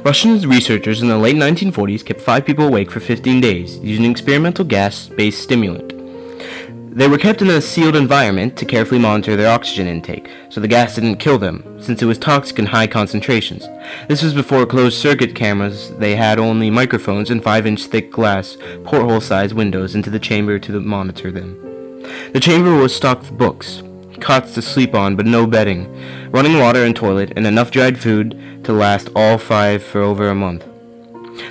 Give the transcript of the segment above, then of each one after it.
Russian researchers in the late 1940s kept 5 people awake for 15 days using an experimental gas-based stimulant. They were kept in a sealed environment to carefully monitor their oxygen intake, so the gas didn't kill them, since it was toxic in high concentrations. This was before closed-circuit cameras. They had only microphones and 5-inch thick glass, porthole-sized windows into the chamber to monitor them. The chamber was stocked with books, cots to sleep on but no bedding, running water and toilet, and enough dried food to last all 5 for over a month.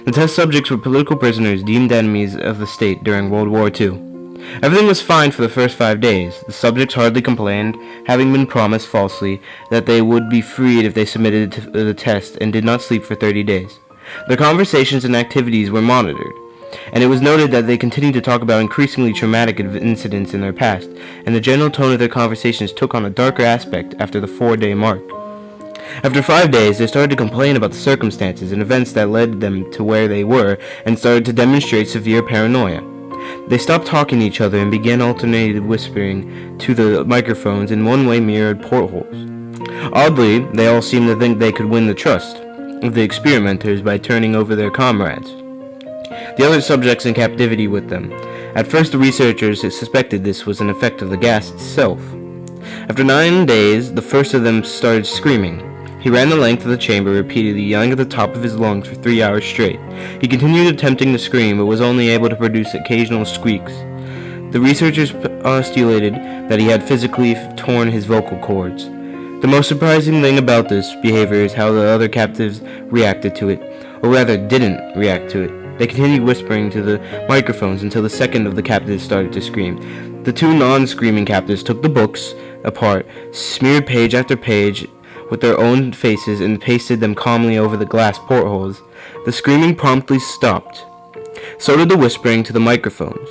The test subjects were political prisoners deemed enemies of the state during World War II. Everything was fine for the first 5 days. The subjects hardly complained, having been promised falsely that they would be freed if they submitted to the test and did not sleep for 30 days. Their conversations and activities were monitored, and it was noted that they continued to talk about increasingly traumatic incidents in their past, and the general tone of their conversations took on a darker aspect after the 4-day mark. After 5 days, they started to complain about the circumstances and events that led them to where they were, and started to demonstrate severe paranoia. They stopped talking to each other and began alternated whispering to the microphones in one-way mirrored portholes. Oddly, they all seemed to think they could win the trust of the experimenters by turning over their comrades, the other subjects in captivity, with them. At first, the researchers suspected this was an effect of the gas itself. After 9 days, the first of them started screaming. He ran the length of the chamber, repeatedly yelling at the top of his lungs for 3 hours straight. He continued attempting to scream, but was only able to produce occasional squeaks. The researchers postulated that he had physically torn his vocal cords. The most surprising thing about this behavior is how the other captives reacted to it, or rather didn't react to it. They continued whispering to the microphones until the second of the captives started to scream. The 2 non-screaming captives took the books apart, smeared page after page with their own faces, and pasted them calmly over the glass portholes. The screaming promptly stopped. So did the whispering to the microphones.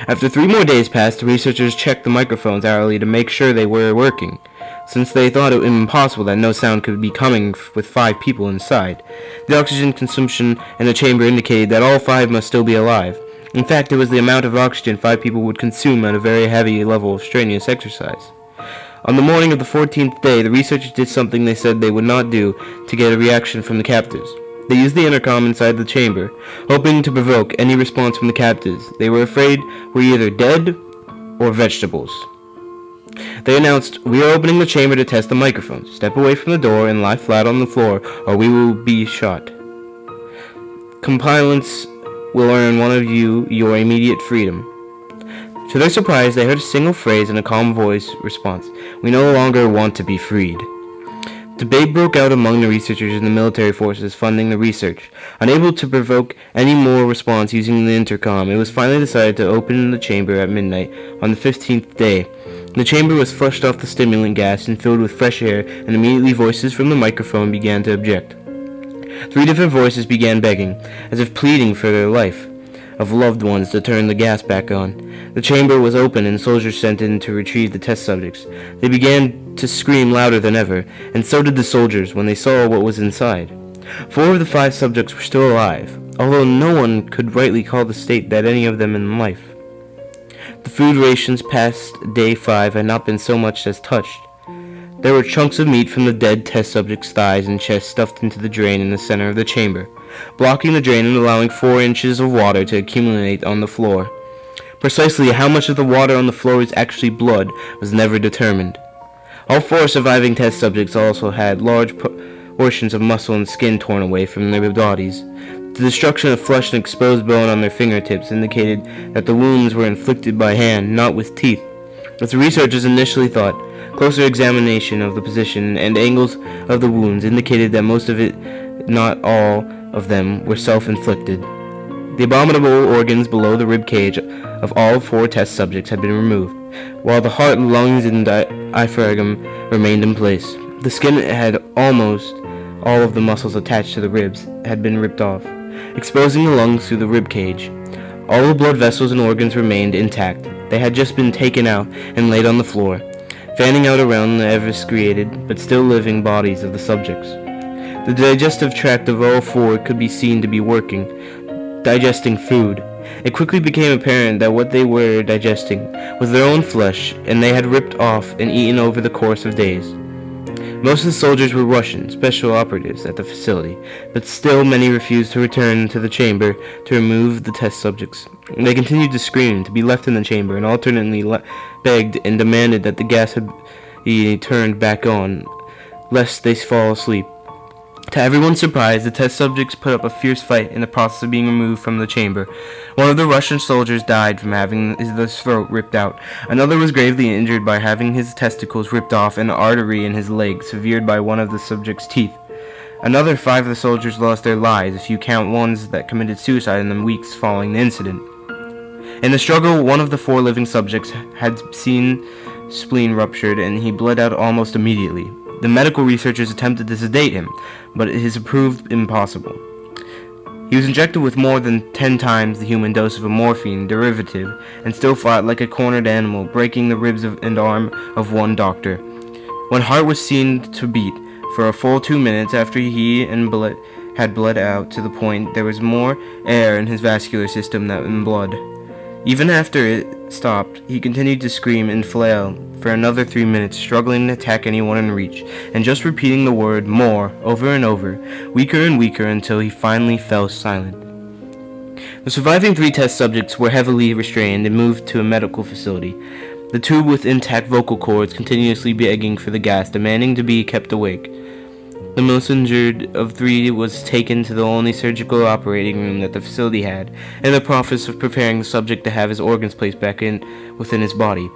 After 3 more days passed, the researchers checked the microphones hourly to make sure they were working, since they thought it impossible that no sound could be coming with 5 people inside. The oxygen consumption in the chamber indicated that all 5 must still be alive. In fact, it was the amount of oxygen 5 people would consume at a very heavy level of strenuous exercise. On the morning of the 14th day, the researchers did something they said they would not do to get a reaction from the captives. They used the intercom inside the chamber, hoping to provoke any response from the captives they were afraid were either dead or vegetables. They announced, "We are opening the chamber to test the microphones. Step away from the door and lie flat on the floor, or we will be shot. Compliance will earn one of you your immediate freedom." To their surprise, they heard a single phrase in a calm voice response: "We no longer want to be freed." Debate broke out among the researchers and the military forces funding the research. Unable to provoke any more response using the intercom, it was finally decided to open the chamber at midnight on the 15th day. The chamber was flushed off the stimulant gas and filled with fresh air, and immediately voices from the microphone began to object. 3 different voices began begging, as if pleading for their life, of loved ones to turn the gas back on. The chamber was open and soldiers sent in to retrieve the test subjects. They began to scream louder than ever, and so did the soldiers when they saw what was inside. 4 of the 5 subjects were still alive, although no one could rightly call the state that any of them in life. The food rations past day 5 had not been so much as touched. There were chunks of meat from the dead test subjects' thighs and chest stuffed into the drain in the center of the chamber, blocking the drain and allowing 4 inches of water to accumulate on the floor. Precisely how much of the water on the floor was actually blood was never determined. All 4 surviving test subjects also had large portions of muscle and skin torn away from their bodies. The destruction of flesh and exposed bone on their fingertips indicated that the wounds were inflicted by hand, not with teeth. As the researchers initially thought, closer examination of the position and angles of the wounds indicated that most of it, not all of them, were self-inflicted. The abominable organs below the rib cage of all 4 test subjects had been removed, while the heart, lungs, and diaphragm remained in place. The skin had almost all of the muscles attached to the ribs had been ripped off, exposing the lungs through the rib cage. All the blood vessels and organs remained intact. They had just been taken out and laid on the floor, fanning out around the eviscerated but still living bodies of the subjects. The digestive tract of all 4 could be seen to be working, digesting food. It quickly became apparent that what they were digesting was their own flesh, and they had ripped off and eaten over the course of days. Most of the soldiers were Russian, special operatives at the facility, but still many refused to return to the chamber to remove the test subjects. They continued to scream to be left in the chamber and alternately begged and demanded that the gas be turned back on, lest they fall asleep. To everyone's surprise, the test subjects put up a fierce fight in the process of being removed from the chamber. One of the Russian soldiers died from having his throat ripped out. Another was gravely injured by having his testicles ripped off and an artery in his leg severed by one of the subject's teeth. Another 5 of the soldiers lost their lives, if you count ones that committed suicide in the weeks following the incident. In the struggle, one of the 4 living subjects had seen spleen ruptured and he bled out almost immediately. The medical researchers attempted to sedate him, but it has proved impossible. He was injected with more than 10 times the human dose of a morphine derivative and still fought like a cornered animal, breaking the ribs and arm of one doctor. When heart was seen to beat for a full 2 minutes after he had bled out to the point there was more air in his vascular system than in blood. Even after it stopped, he continued to scream and flail for another 3 minutes, struggling to attack anyone in reach, and just repeating the word "more" over and over, weaker and weaker, until he finally fell silent. The surviving 3 test subjects were heavily restrained and moved to a medical facility, the tube with intact vocal cords continuously begging for the gas, demanding to be kept awake. The most injured of 3 was taken to the only surgical operating room that the facility had, in the process of preparing the subject to have his organs placed back within his body.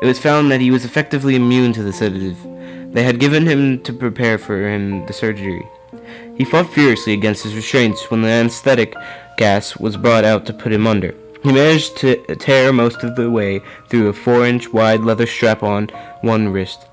It was found that he was effectively immune to the sedative they had given him to prepare for him the surgery. He fought furiously against his restraints when the anesthetic gas was brought out to put him under. He managed to tear most of the way through a 4-inch wide leather strap on one wrist.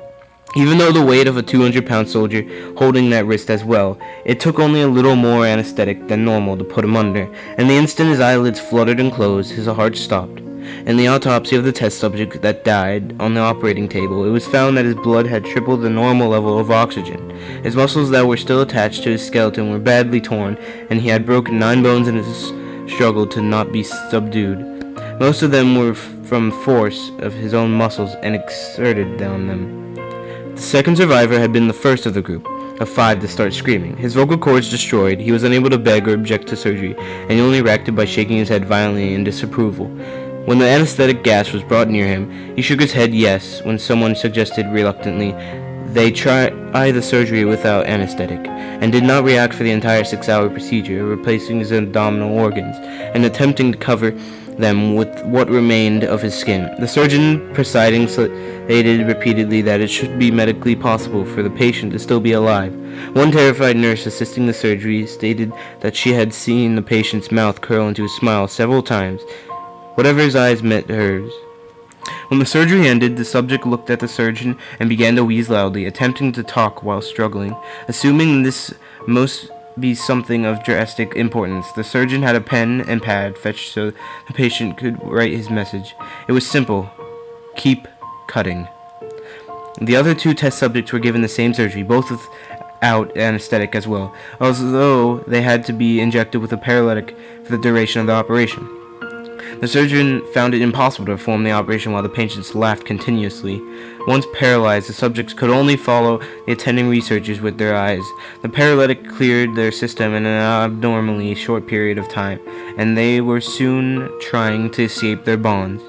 Even though the weight of a 200-pound soldier holding that wrist as well, it took only a little more anesthetic than normal to put him under, and the instant his eyelids fluttered and closed, his heart stopped. In the autopsy of the test subject that died on the operating table, it was found that his blood had tripled the normal level of oxygen. His muscles that were still attached to his skeleton were badly torn, and he had broken 9 bones in his struggle to not be subdued. Most of them were from force of his own muscles and exerted on them. The second survivor had been the first of the group of 5 to start screaming. His vocal cords destroyed, he was unable to beg or object to surgery, and he only reacted by shaking his head violently in disapproval. When the anesthetic gas was brought near him, he shook his head yes when someone suggested reluctantly they try the surgery without anesthetic, and did not react for the entire 6-hour procedure, replacing his abdominal organs and attempting to cover them with what remained of his skin. The surgeon presiding stated repeatedly that it should be medically possible for the patient to still be alive. One terrified nurse assisting the surgery stated that she had seen the patient's mouth curl into a smile several times, whatever his eyes met hers. When the surgery ended, the subject looked at the surgeon and began to wheeze loudly, attempting to talk while struggling. Assuming this must be something of drastic importance, the surgeon had a pen and pad fetched so the patient could write his message. It was simple: keep cutting. The other 2 test subjects were given the same surgery, both without anesthetic as well, although they had to be injected with a paralytic for the duration of the operation. The surgeon found it impossible to perform the operation while the patients laughed continuously. Once paralyzed, the subjects could only follow the attending researchers with their eyes. The paralytic cleared their system in an abnormally short period of time, and they were soon trying to escape their bonds.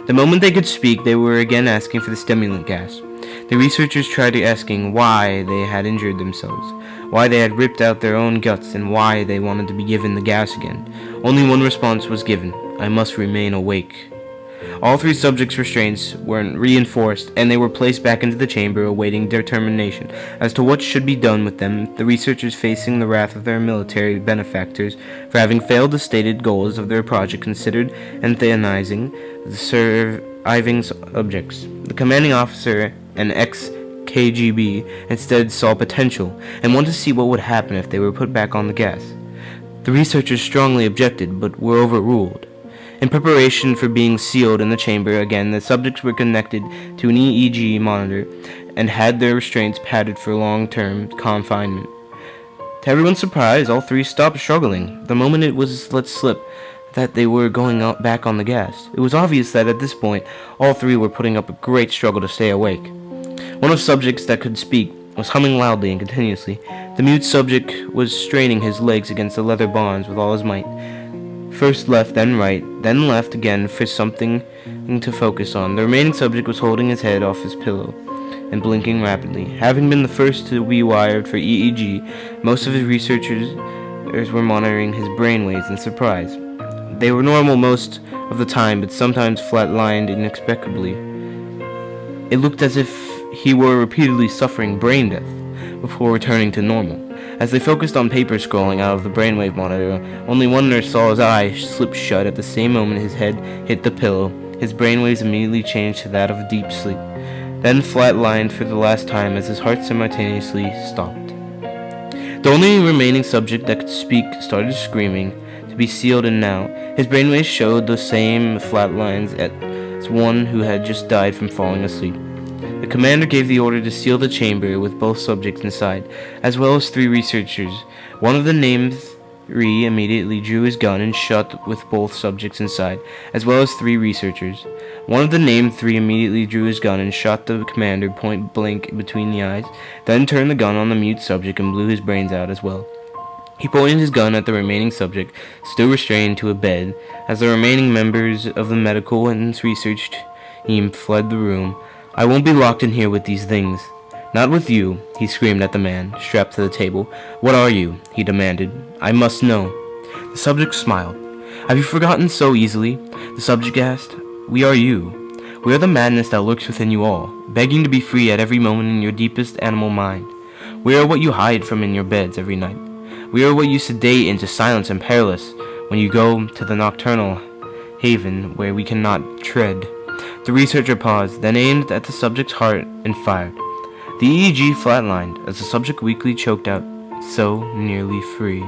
The moment they could speak, they were again asking for the stimulant gas. The researchers tried asking why they had injured themselves, why they had ripped out their own guts, and why they wanted to be given the gas again. Only one response was given: I must remain awake. All 3 subjects' restraints were reinforced, and they were placed back into the chamber awaiting determination as to what should be done with them, the researchers facing the wrath of their military benefactors for having failed the stated goals of their project, considered euthanizing the surviving subjects. The commanding officer, an ex-KGB, instead saw potential and wanted to see what would happen if they were put back on the gas. The researchers strongly objected, but were overruled. In preparation for being sealed in the chamber again, the subjects were connected to an EEG monitor and had their restraints padded for long-term confinement. To everyone's surprise, all 3 stopped struggling the moment it was let slip that they were going back on the gas. It was obvious that at this point, all 3 were putting up a great struggle to stay awake. One of the subjects that could speak was humming loudly and continuously. The mute subject was straining his legs against the leather bonds with all his might. First left, then right, then left again for something to focus on. The remaining subject was holding his head off his pillow and blinking rapidly. Having been the first to be wired for EEG, most of his researchers were monitoring his brainwaves in surprise. They were normal most of the time, but sometimes flat-lined inexplicably. It looked as if he were repeatedly suffering brain death before returning to normal. As they focused on paper scrolling out of the brainwave monitor, only one nurse saw his eye slip shut at the same moment his head hit the pillow. His brainwaves immediately changed to that of deep sleep, then flat-lined for the last time as his heart simultaneously stopped. The only remaining subject that could speak started screaming, to be sealed in now. His brainwaves showed the same flat lines as one who had just died from falling asleep. The commander gave the order to seal the chamber with both subjects inside, as well as 3 researchers. One of the named 3 immediately drew his gun and shot with both subjects inside, as well as 3 researchers. One of the named 3 immediately drew his gun and shot the commander point blank between the eyes, then turned the gun on the mute subject and blew his brains out as well. He pointed his gun at the remaining subject, still restrained to a bed, as the remaining members of the medical and research team fled the room. "I won't be locked in here with these things." "Not with you," he screamed at the man, strapped to the table. "What are you?" he demanded. "I must know." The subject smiled. "Have you forgotten so easily?" the subject asked. "We are you. We are the madness that lurks within you all, begging to be free at every moment in your deepest animal mind. We are what you hide from in your beds every night. We are what you sedate into silence and perilous when you go to the nocturnal haven where we cannot tread." The researcher paused, then aimed at the subject's heart and fired. The EEG flatlined as the subject weakly choked out, "So nearly free."